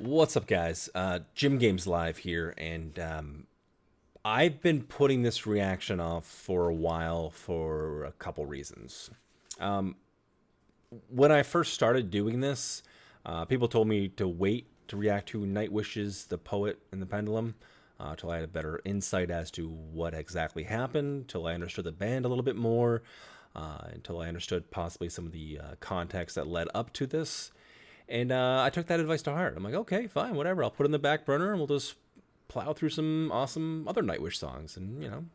What's up, guys? Jim Games Live here, and I've been putting this reaction off for a while for a couple reasons. When I first started doing this, people told me to wait to react to Nightwish's The Poet and the Pendulum till I had a better insight as to what exactly happened, till I understood the band a little bit more, until I understood possibly some of the context that led up to this. And I took that advice to heart. I'm like, okay, fine, whatever. I'll put it in the back burner and we'll just plow through some awesome other Nightwish songs. And,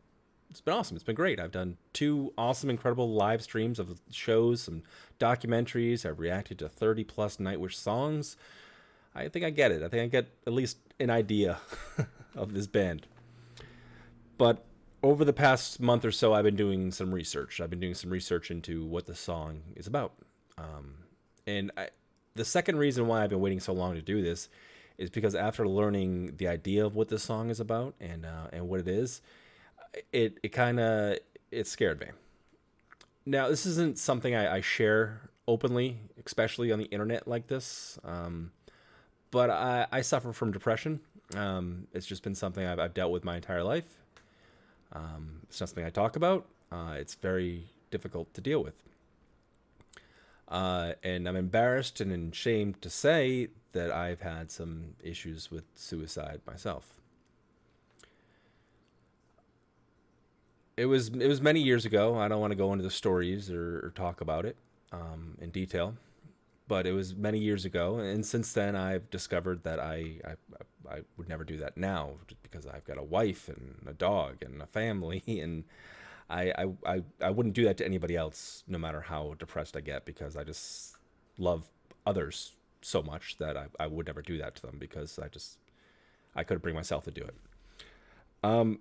it's been awesome. It's been great. I've done two awesome, incredible live streams of shows, some documentaries. I've reacted to 30 plus Nightwish songs. I think I get it. I think I get at least an idea of this band. But over the past month or so, I've been doing some research. I've been doing some research into what the song is about. The second reason why I've been waiting so long to do this is because after learning the idea of what this song is about and what it is, it kind of it scared me. Now, this isn't something I share openly, especially on the internet like this. But I suffer from depression. It's just been something I've dealt with my entire life. It's not something I talk about. It's very difficult to deal with. And I'm embarrassed and ashamed to say that I've had some issues with suicide myself. It was many years ago. I don't want to go into the stories or talk about it in detail, but it was many years ago, and since then I've discovered that I would never do that now, just because I've got a wife and a dog and a family, and I wouldn't do that to anybody else, no matter how depressed I get, because I just love others so much that I would never do that to them, because I couldn't bring myself to do it.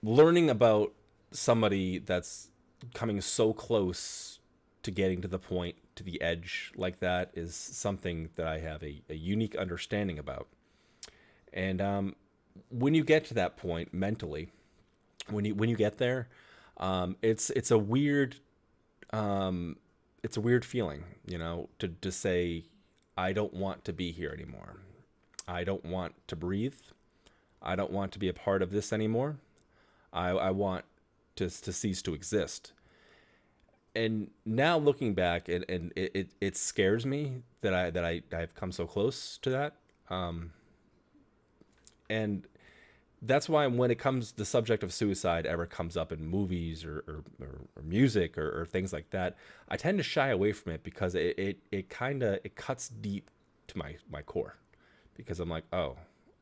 Learning about somebody that's coming so close to getting to the point, to the edge like that, is something that I have a unique understanding about. And when you get to that point mentally, when you get there, it's a weird feeling, to say, I don't want to be here anymore. I don't want to breathe. I don't want to be a part of this anymore. I want to cease to exist. And now looking back, it scares me that I've come so close to that. And that's why when it comes, the subject of suicide ever comes up in movies or music or things like that, I tend to shy away from it, because it kind of it cuts deep to my core, because I'm like, oh,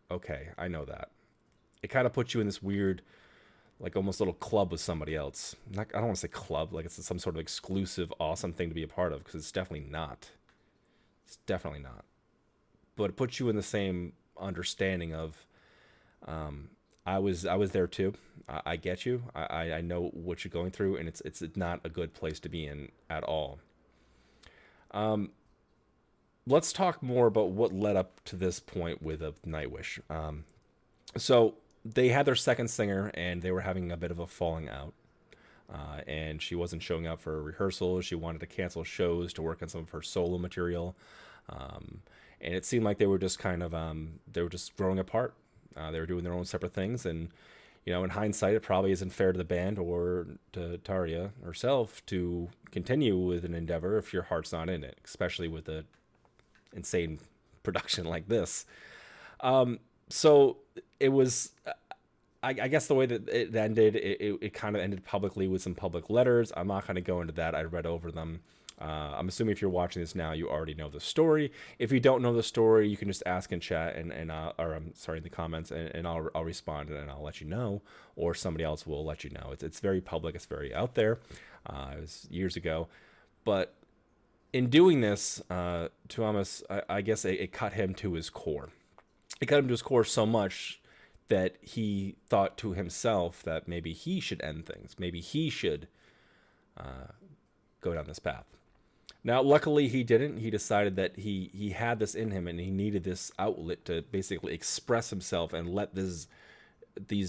okay, I know that. It kind of puts you in this weird, like, almost little club with somebody else. Not, I don't want to say club, like it's some sort of exclusive, awesome thing to be a part of, because it's definitely not. It's definitely not. But it puts you in the same understanding of, I was there too. I get you. I know what you're going through, and it's not a good place to be in at all. Let's talk more about what led up to this point with Nightwish. So they had their second singer, and they were having a bit of a falling out. And she wasn't showing up for rehearsals. She wanted to cancel shows to work on some of her solo material. And it seemed like they were just they were just growing apart. They were doing their own separate things, and in hindsight, it probably isn't fair to the band or to Taria herself to continue with an endeavor if your heart's not in it, especially with a insane production like this. So it was, I guess the way that it ended, it kind of ended publicly with some public letters. I'm not going to go into that. I read over them. I'm assuming if you're watching this now, you already know the story. If you don't know the story, you can just ask in chat or I'm sorry, in the comments, and I'll respond and I'll let you know, or somebody else will let you know. It's very public. It's very out there. It was years ago, but in doing this, Tuomas, I guess it cut him to his core. It cut him to his core so much that he thought to himself that maybe he should end things. Maybe he should go down this path. Now, luckily, he didn't. He decided that he had this in him, and he needed this outlet to basically express himself and let these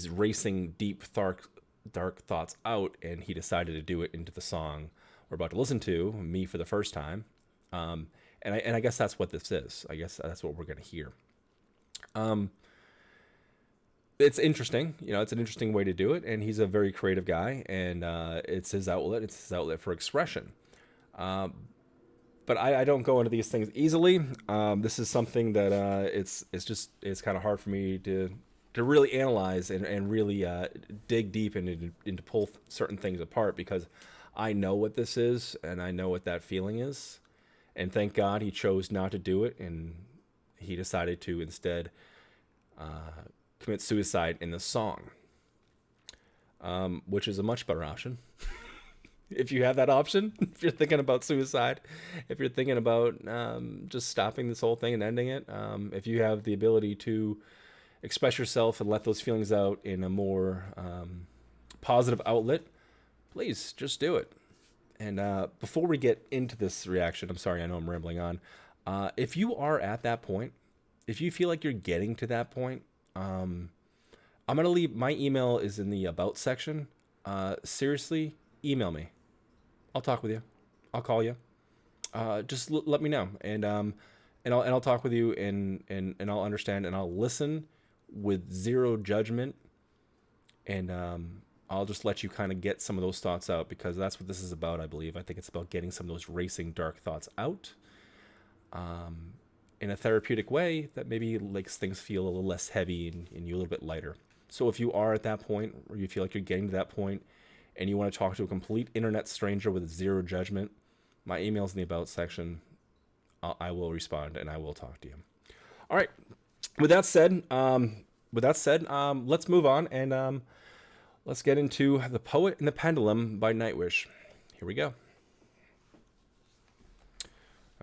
racing, deep, dark thoughts out. And he decided to do it into the song we're about to listen to, "Me for the First Time." And I guess that's what this is. I guess that's what we're going to hear. Um, it's interesting, it's an interesting way to do it, and he's a very creative guy, and it's his outlet. It's his outlet for expression. Um, but I don't go into these things easily. This is something that it's kind of hard for me to really analyze and really dig deep into pull certain things apart, because I know what this is and I know what that feeling is, and thank God he chose not to do it, and he decided to instead commit suicide in the song, which is a much better option. If you have that option, if you're thinking about suicide, if you're thinking about just stopping this whole thing and ending it, if you have the ability to express yourself and let those feelings out in a more positive outlet, please just do it. And before we get into this reaction, I'm sorry, I know I'm rambling on. If you are at that point, if you feel like you're getting to that point, I'm going to leave, my email is in the about section. Seriously, email me. I'll talk with you. I'll call you. Just let me know, and I'll talk with you, and I'll understand, and I'll listen with zero judgment, and I'll just let you kind of get some of those thoughts out, because that's what this is about, I believe. I think it's about getting some of those racing dark thoughts out, in a therapeutic way that maybe makes things feel a little less heavy and you a little bit lighter. So if you are at that point, or you feel like you're getting to that point, and you want to talk to a complete internet stranger with zero judgment, my email's in the about section. I will respond, and I will talk to you. All right. With that said, let's move on, and let's get into The Poet and the Pendulum by Nightwish. Here we go.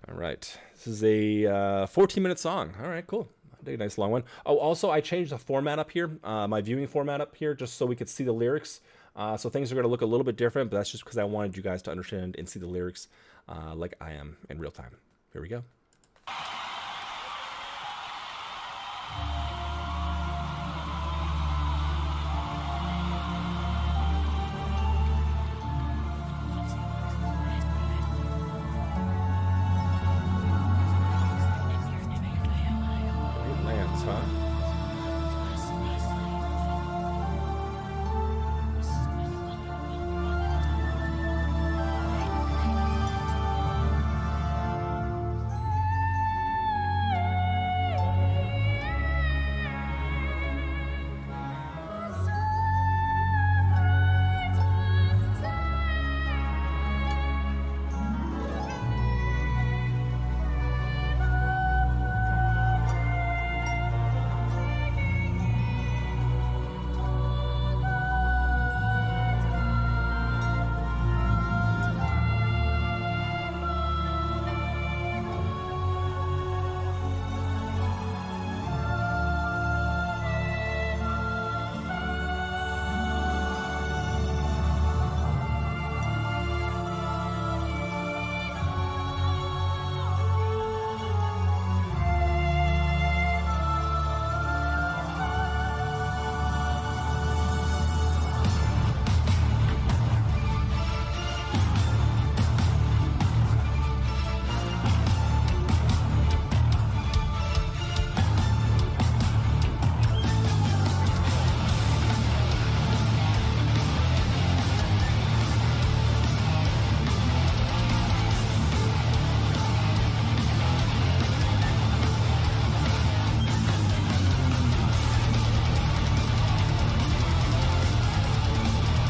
All right. This is a 14-minute song. All right, cool. I dig a nice long one. Oh, also, I changed the format up here, my viewing format up here, just so we could see the lyrics. So things are going to look a little bit different, but that's just because I wanted you guys to understand and see the lyrics like I am in real time. Here we go. It lands, huh?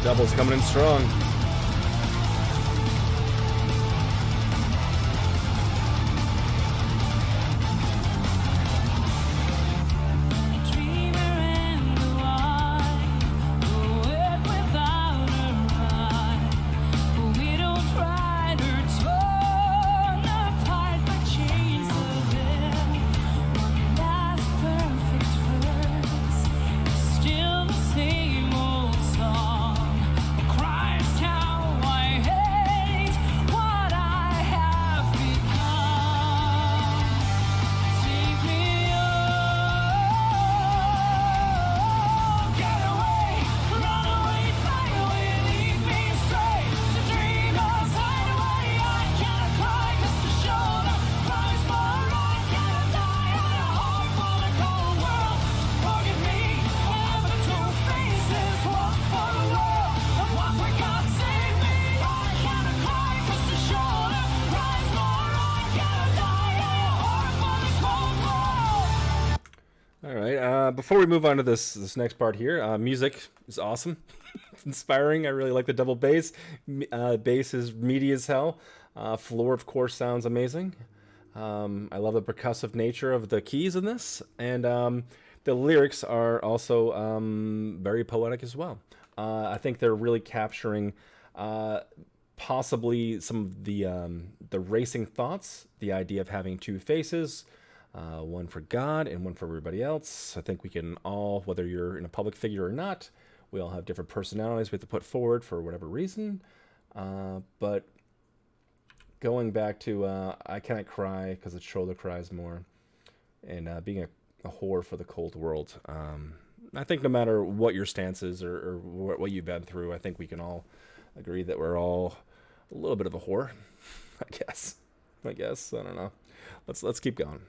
Doubles coming in strong. Still the same old song. Christ before we move on to this next part here, music is awesome. It's inspiring. I really like the double bass. Bass is meaty as hell. Floor, of course, sounds amazing. I love the percussive nature of the keys in this, and the lyrics are also very poetic as well. I think they're really capturing possibly some of the racing thoughts, the idea of having two faces, one for God and one for everybody else. I think we can all, whether you're in a public figure or not, we all have different personalities we have to put forward for whatever reason. But going back to I Cannot Cry because the shoulder cries more, and being a whore for the cold world. I think no matter what your stance is or what you've been through, I think we can all agree that we're all a little bit of a whore. I guess. I don't know. Let's keep going.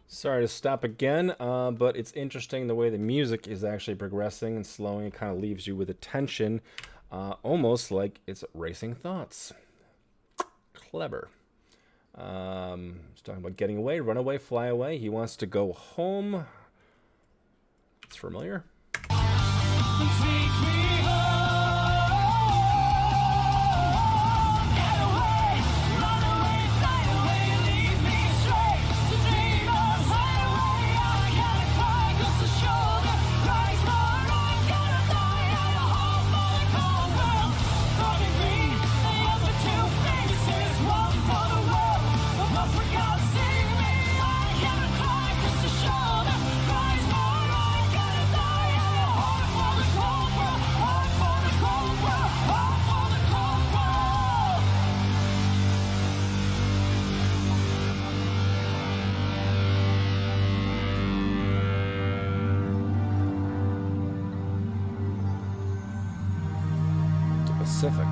Sorry to stop again, but it's interesting the way the music is actually progressing and slowing. It kind of leaves you with a tension, almost like it's racing thoughts. Clever. He's talking about getting away, run away, fly away. He wants to go home. It's familiar. Pacific.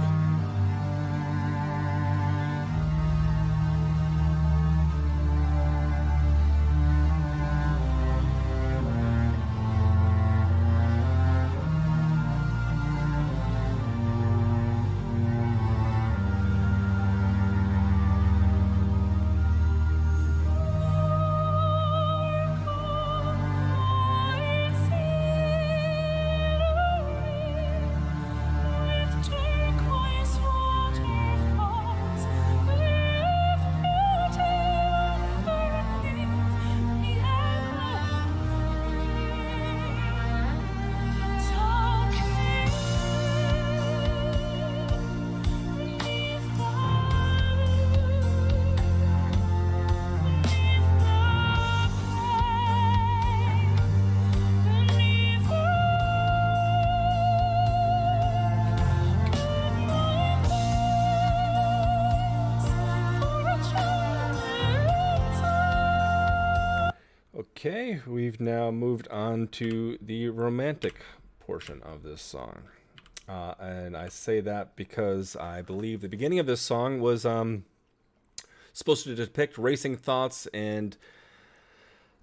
Okay, we've now moved on to the romantic portion of this song. And I say that because I believe the beginning of this song was supposed to depict racing thoughts and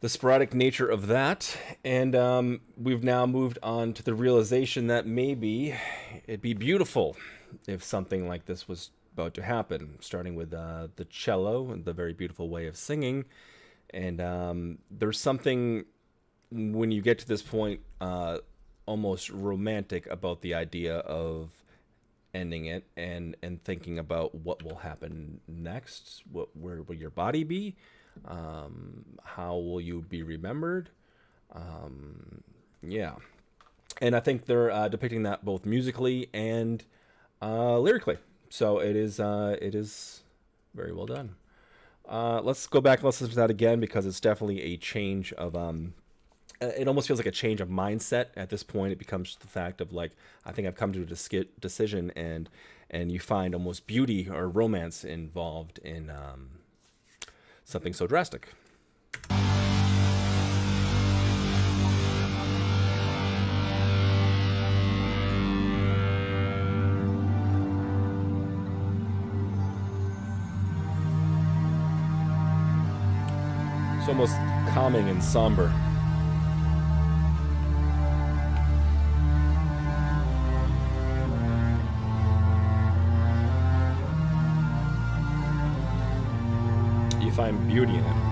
the sporadic nature of that. And we've now moved on to the realization that maybe it'd be beautiful if something like this was about to happen, starting with the cello and the very beautiful way of singing. And there's something when you get to this point, almost romantic about the idea of ending it and thinking about what will happen next. Where will your body be? How will you be remembered? Yeah, and I think they're depicting that both musically and lyrically. So it is very well done. Let's go back and listen to that again because it's definitely a change of it almost feels like a change of mindset at this point. It becomes the fact of like, I think I've come to a decision, and you find almost beauty or romance involved in something so drastic. It's almost calming and somber. You find beauty in it.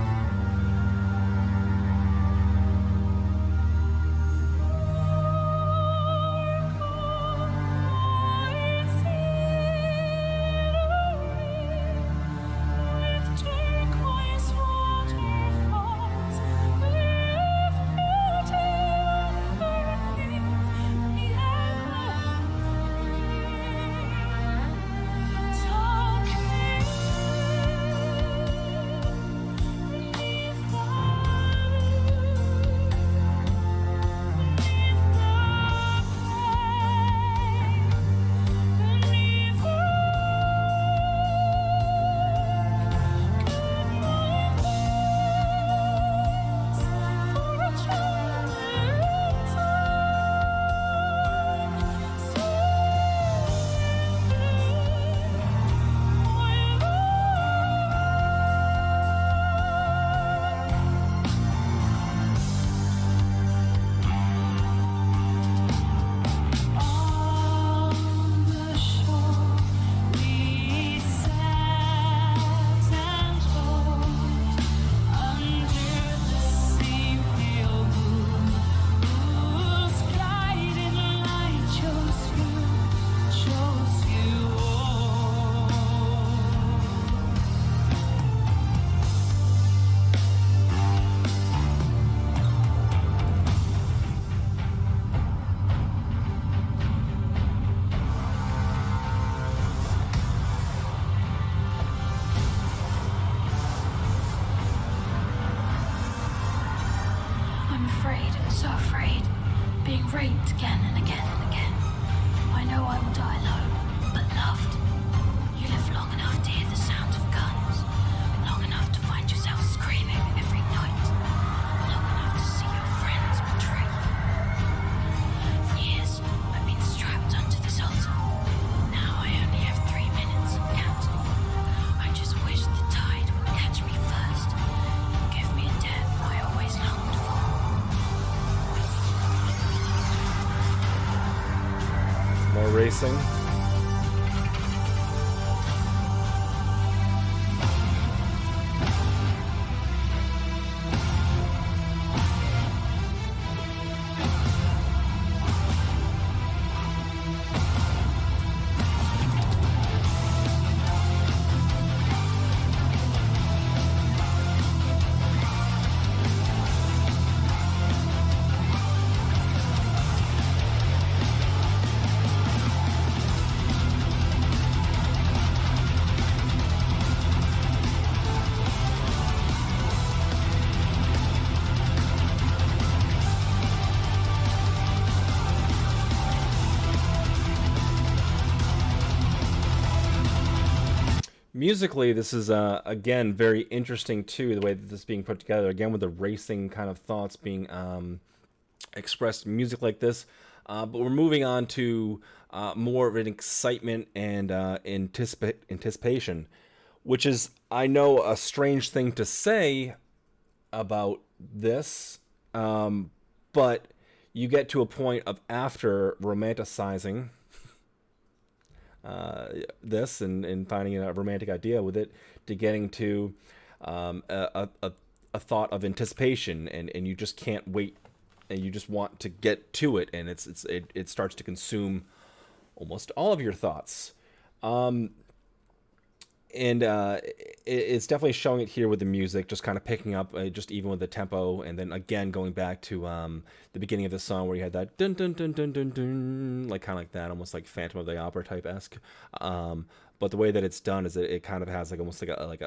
raped again and again and again. I know I will die alone, but loved. You live long enough to hear the sound of guns, long enough to find yourself screaming every night, long enough to see your friends betray you. For years, I've been strapped onto this altar. Now I only have 3 minutes counting. I just wish the tide would catch me first and give me a death I always longed for. More racing. Musically, this is again very interesting too. The way that this is being put together, again with the racing kind of thoughts being expressed in music like this. But we're moving on to more of an excitement and anticipation, which is, I know, a strange thing to say about this, but you get to a point of after romanticizing this and finding a romantic idea with it, to getting to a thought of anticipation, and you just can't wait, and you just want to get to it, and it starts to consume almost all of your thoughts. And it's definitely showing it here with the music, just kind of picking up, just even with the tempo, and then again going back to the beginning of the song where you had that dun dun dun dun dun dun, like kind of like that, almost like Phantom of the Opera type esque. But the way that it's done is it kind of has like almost like a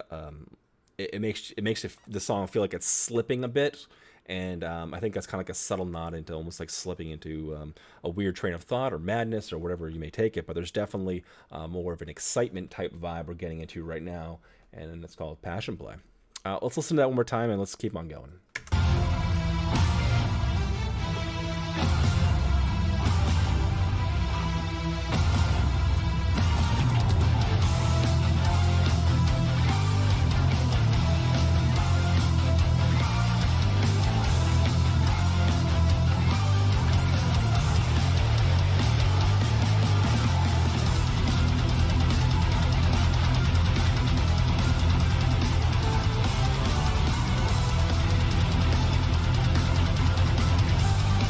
it makes the song feel like it's slipping a bit. And I think that's kind of like a subtle nod into almost like slipping into a weird train of thought or madness or whatever you may take it. But there's definitely more of an excitement type vibe we're getting into right now, and it's called Passion Play. Let's listen to that one more time, and let's keep on going.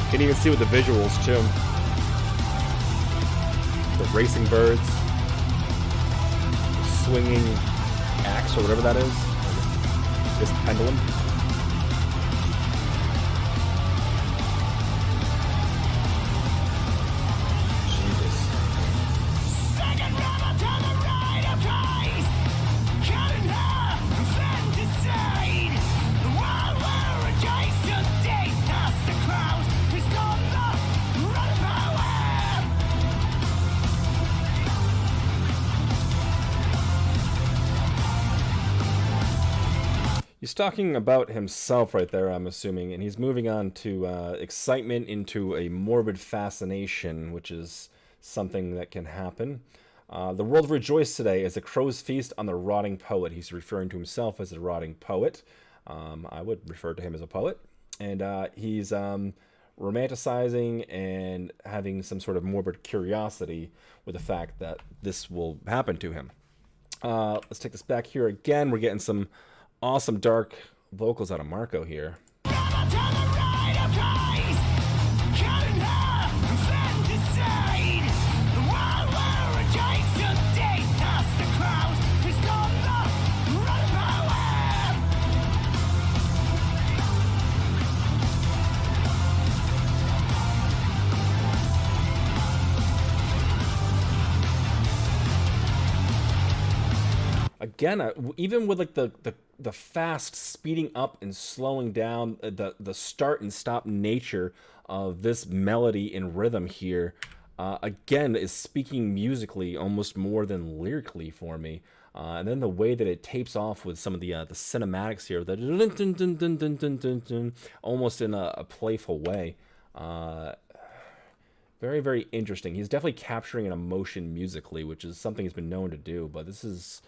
You can even see with the visuals too. The racing birds, the swinging axe or whatever that is. This pendulum. Jesus. Second brother to the right of Christ, cutting her infanticide. While we're rejoiced to death, as the crowd is on the run power. He's talking about himself right there, I'm assuming, and he's moving on to excitement into a morbid fascination, which is something that can happen. The world rejoiced today as a crow's feast on the rotting poet. He's referring to himself as a rotting poet. I would refer to him as a poet. And he's romanticizing and having some sort of morbid curiosity with the fact that this will happen to him. Let's take this back here again. We're getting some awesome dark vocals out of Marco here. Brother to the right of Christ, cutting her infanticide. While we're rejoiced to death, as the crowd is on the run power. Again, even with like the fast speeding up and slowing down, the start and stop nature of this melody and rhythm here, again, is speaking musically almost more than lyrically for me. And then the way that it tapes off with some of the cinematics here, the dun, dun, dun, dun, dun, dun, dun, dun, almost in a playful way. Very, very interesting. He's definitely capturing an emotion musically, which is something he's been known to do, but this is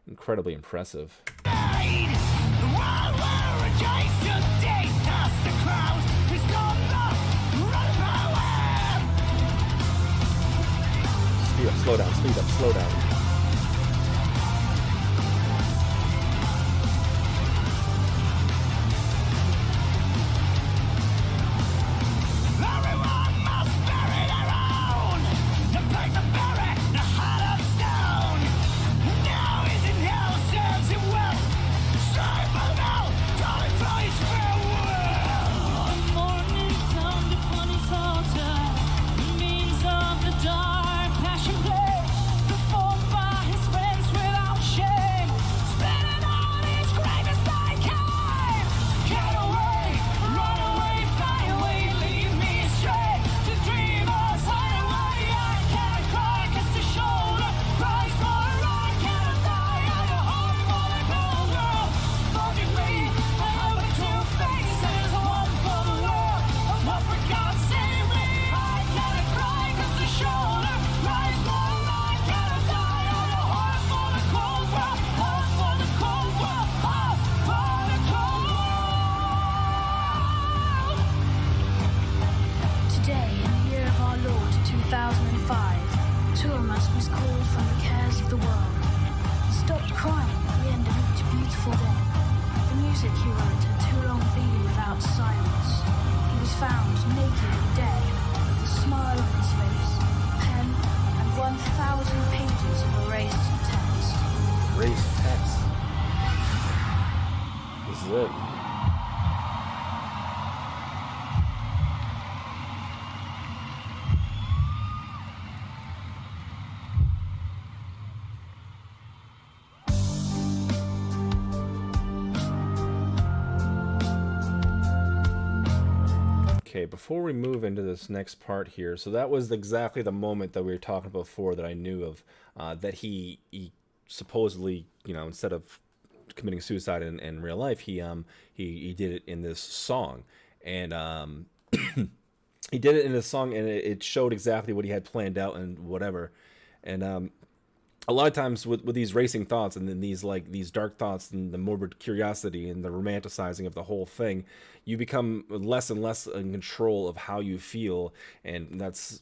incredibly impressive. While we're rejoiced to death, as the crowd is on the run power. Speed up, slow down, speed up, slow down. Everyone must bury their own. The break the bury, the heart of stone. Now is in hell, serves him well. Sorry for now, calling for his farewell. The morning sound upon his altar, the means of the dark passion play. The form crying at the end of each beautiful day. The music he wrote had too long been without silence. He was found naked and dead, with a smile on his face, pen, and 1,000 pages of erased text. Erased text. This is it. Okay, before we move into this next part here, so that was exactly the moment that we were talking about before that I knew of, that he supposedly, instead of committing suicide in real life, he did it in this song, and he did it in this song, and it showed exactly what he had planned out and whatever, and a lot of times with these racing thoughts and then these dark thoughts and the morbid curiosity and the romanticizing of the whole thing, you become less and less in control of how you feel, and that's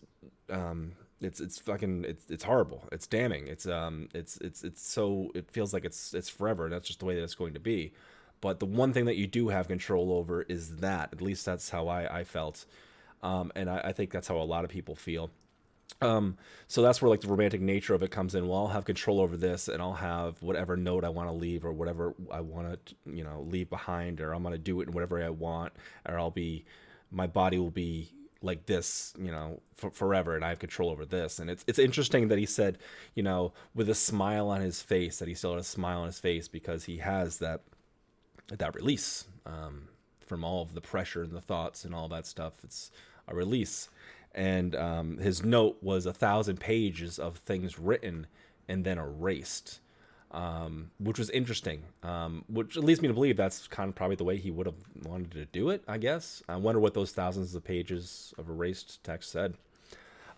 it's horrible. It's damning. It's so it feels like it's forever. That's just the way that it's going to be. But the one thing that you do have control over is that. At least that's how I felt, and I think that's how a lot of people feel. So that's where like the romantic nature of it comes in. Well, I'll have control over this, and I'll have whatever note I want to leave, or whatever I want to, leave behind, or I'm gonna do it in whatever I want, or my body will be like this, forever, and I have control over this. And it's interesting that he said, with a smile on his face, that he still has a smile on his face because he has that release from all of the pressure and the thoughts and all that stuff. It's a release. And his note was 1,000 pages of things written and then erased, which was interesting, which leads me to believe that's kind of probably the way he would have wanted to do it, I guess. I wonder what those thousands of pages of erased text said.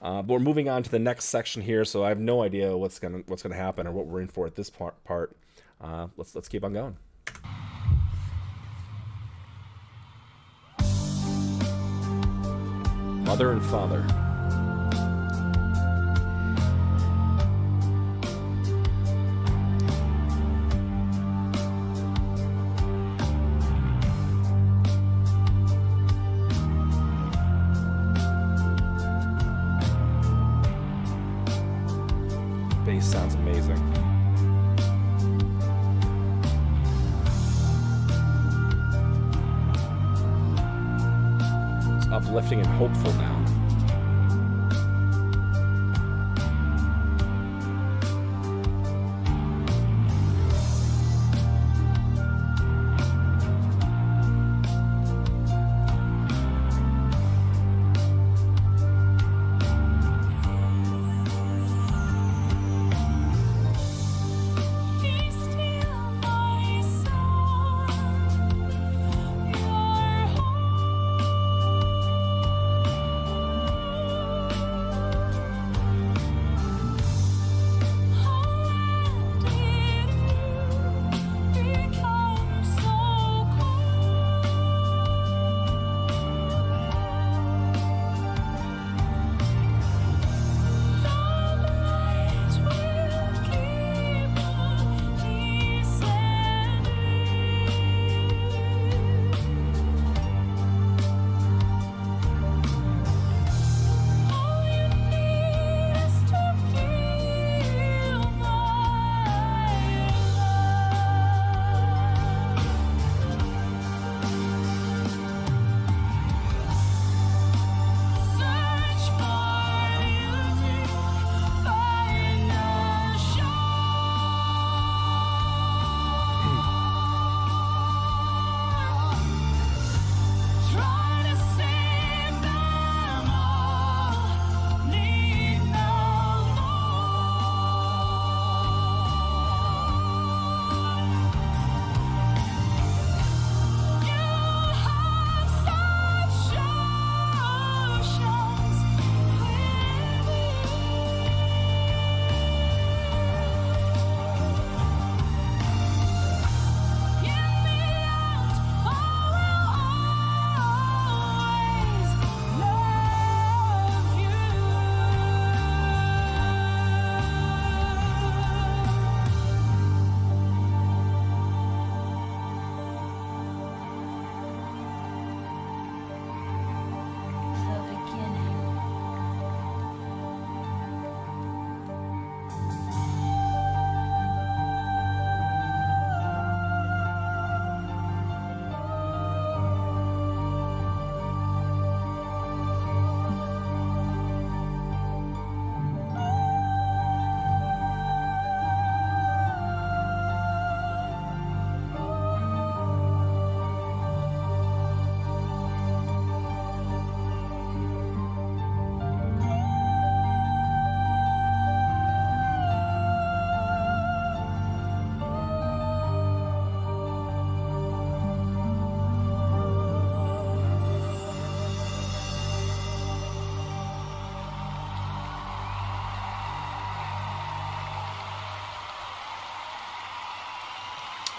But we're moving on to the next section here, so I have no idea what's gonna happen or what we're in for at this part. Let's keep on going. Mother and father. Bass sounds amazing. Uplifting and hopeful now.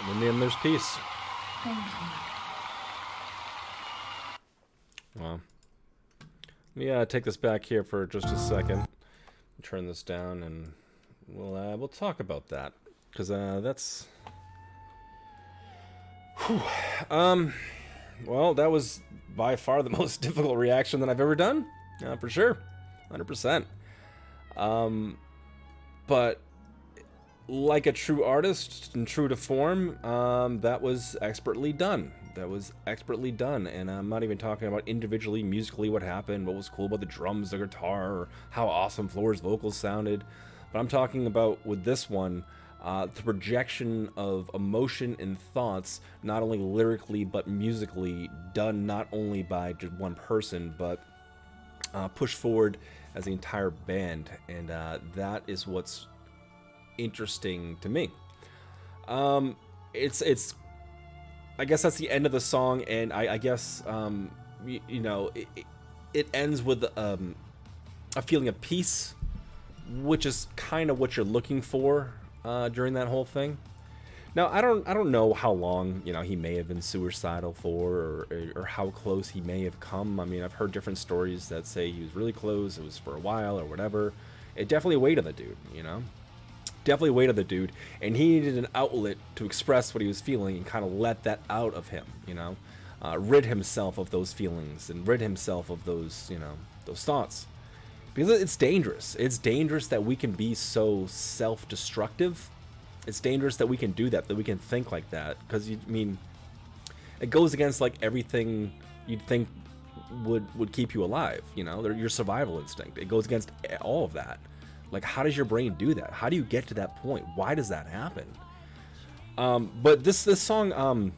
And then there's peace. Thank you. Well, let me take this back here for just a second. Turn this down, and we'll talk about that, because that's. Whew. Well, that was by far the most difficult reaction that I've ever done, for sure, 100%. But like a true artist and true to form, that was expertly done. That was expertly done, and I'm not even talking about individually, musically, what happened, what was cool about the drums, the guitar, or how awesome Floor's vocals sounded. But I'm talking about, with this one, the projection of emotion and thoughts, not only lyrically but musically, done not only by just one person, but pushed forward as the entire band, and that is what's interesting to me. It's I guess that's the end of the song, and I guess it ends with a feeling of peace, which is kind of what you're looking for during that whole thing. Now, I don't know how long he may have been suicidal for, or how close he may have come. I mean, I've heard different stories that say he was really close, it was for a while or whatever. It definitely weighed on the dude, definitely weighed on the dude, and he needed an outlet to express what he was feeling and kind of let that out of him, rid himself of those feelings and rid himself of those thoughts, because it's dangerous. It's dangerous that we can be so self-destructive. It's dangerous that we can do that we can think like that, because it goes against like everything you'd think would keep you alive. Your survival instinct. It goes against all of that. Like, how does your brain do that? How do you get to that point? Why does that happen? But this song,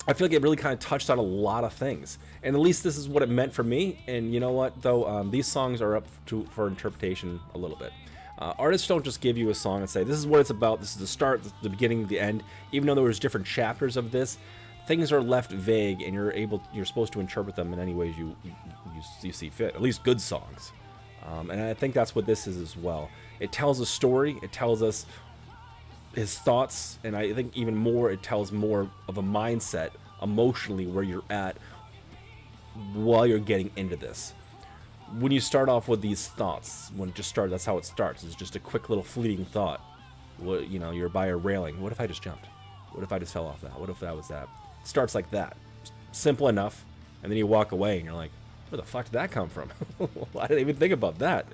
I feel like it really kind of touched on a lot of things, and at least this is what it meant for me. And you know what, though, these songs are up for interpretation a little bit. Artists don't just give you a song and say, this is what it's about, this is the start, this is the beginning, the end. Even though there was different chapters of this, things are left vague, and you're supposed to interpret them in any ways you see fit. At least good songs. And I think that's what this is as well. It tells a story. It tells us his thoughts, and I think even more, it tells more of a mindset emotionally where you're at while you're getting into this. When you start off with these thoughts, that's how it starts. It's just a quick little fleeting thought. You're by a railing. What if I just jumped? What if I just fell off that? What if that was that? It starts like that. Simple enough. And then you walk away and you're like, where the fuck did that come from? I didn't even think about that.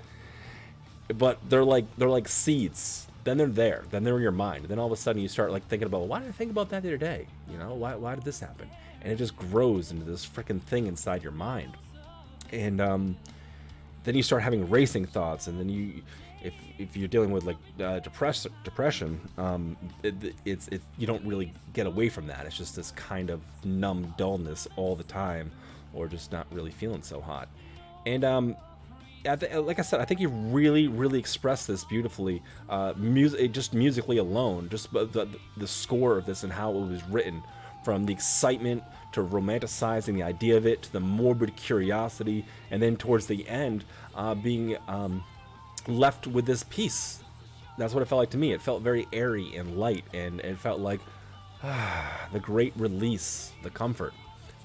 But they're like seeds. Then they're there. Then they're in your mind. Then all of a sudden you start like thinking about, why did I think about that the other day? Why did this happen? And it just grows into this freaking thing inside your mind. And then you start having racing thoughts. And then if you're dealing with like depression, you don't really get away from that. It's just this kind of numb dullness all the time, or just not really feeling so hot. And like I said, I think he really, really expressed this beautifully. Just musically alone, just the score of this and how it was written, from the excitement to romanticizing the idea of it, to the morbid curiosity, and then towards the end, being left with this peace. That's what it felt like to me. It felt very airy and light, and it felt like the great release, the comfort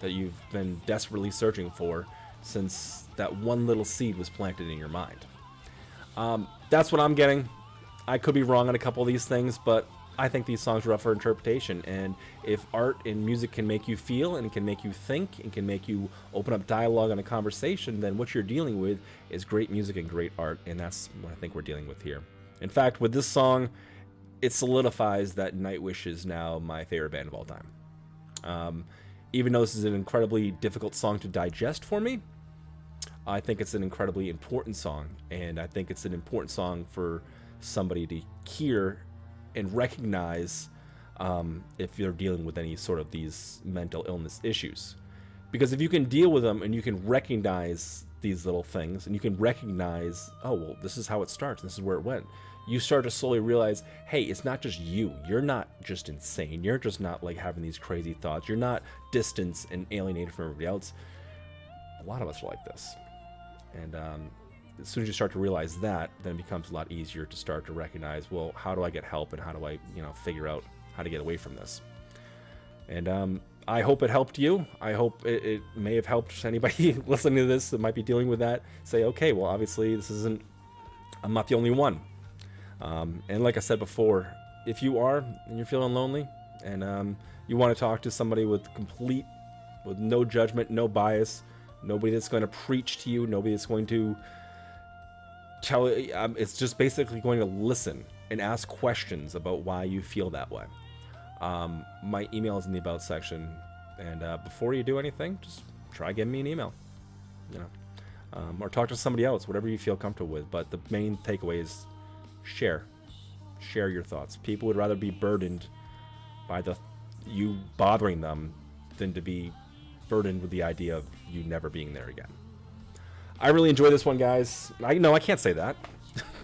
that you've been desperately searching for since that one little seed was planted in your mind. That's what I'm getting. I could be wrong on a couple of these things, but I think these songs are up for interpretation. And if art and music can make you feel, and can make you think, and can make you open up dialogue and a conversation, then what you're dealing with is great music and great art, and that's what I think we're dealing with here. In fact, with this song, it solidifies that Nightwish is now my favorite band of all time. Even though this is an incredibly difficult song to digest for me, I think it's an incredibly important song, and I think it's an important song for somebody to hear and recognize if you're dealing with any sort of these mental illness issues. Because if you can deal with them and you can recognize these little things, and you can recognize, oh, well, this is how it starts, this is where it went, you start to slowly realize, hey, it's not just you. You're not just insane. You're just not like having these crazy thoughts. You're not distant and alienated from everybody else. A lot of us are like this. And as soon as you start to realize that, then it becomes a lot easier to start to recognize, well, how do I get help, and how do I, figure out how to get away from this. And I hope it helped you. I hope it may have helped anybody listening to this that might be dealing with that. Say, okay, well, obviously this isn't, I'm not the only one. And like I said before, if you are and you're feeling lonely and you want to talk to somebody with no judgment, no bias, nobody that's going to preach to you, nobody that's going to tell you, it's just basically going to listen and ask questions about why you feel that way. My email is in the about section, and before you do anything, just try giving me an email, or talk to somebody else, whatever you feel comfortable with. But the main takeaway is share your thoughts. People would rather be burdened by you bothering them than to be burdened with the idea of you never being there again. I really enjoy this one, guys. I can't say that.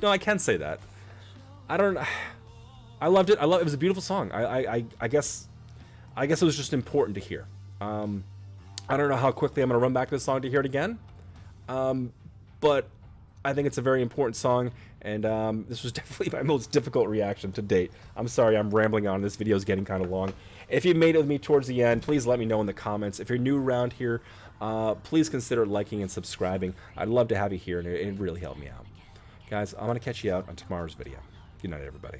No, I can say that. I loved it. It was a beautiful song. I guess it was just important to hear. I don't know how quickly I'm going to run back to this song to hear it again. But I think it's a very important song, and this was definitely my most difficult reaction to date. I'm sorry I'm rambling on. This video is getting kind of long. If you made it with me towards the end, please let me know in the comments. If you're new around here, please consider liking and subscribing. I'd love to have you here, and it really helped me out. Guys, I'm going to catch you out on tomorrow's video. Good night, everybody.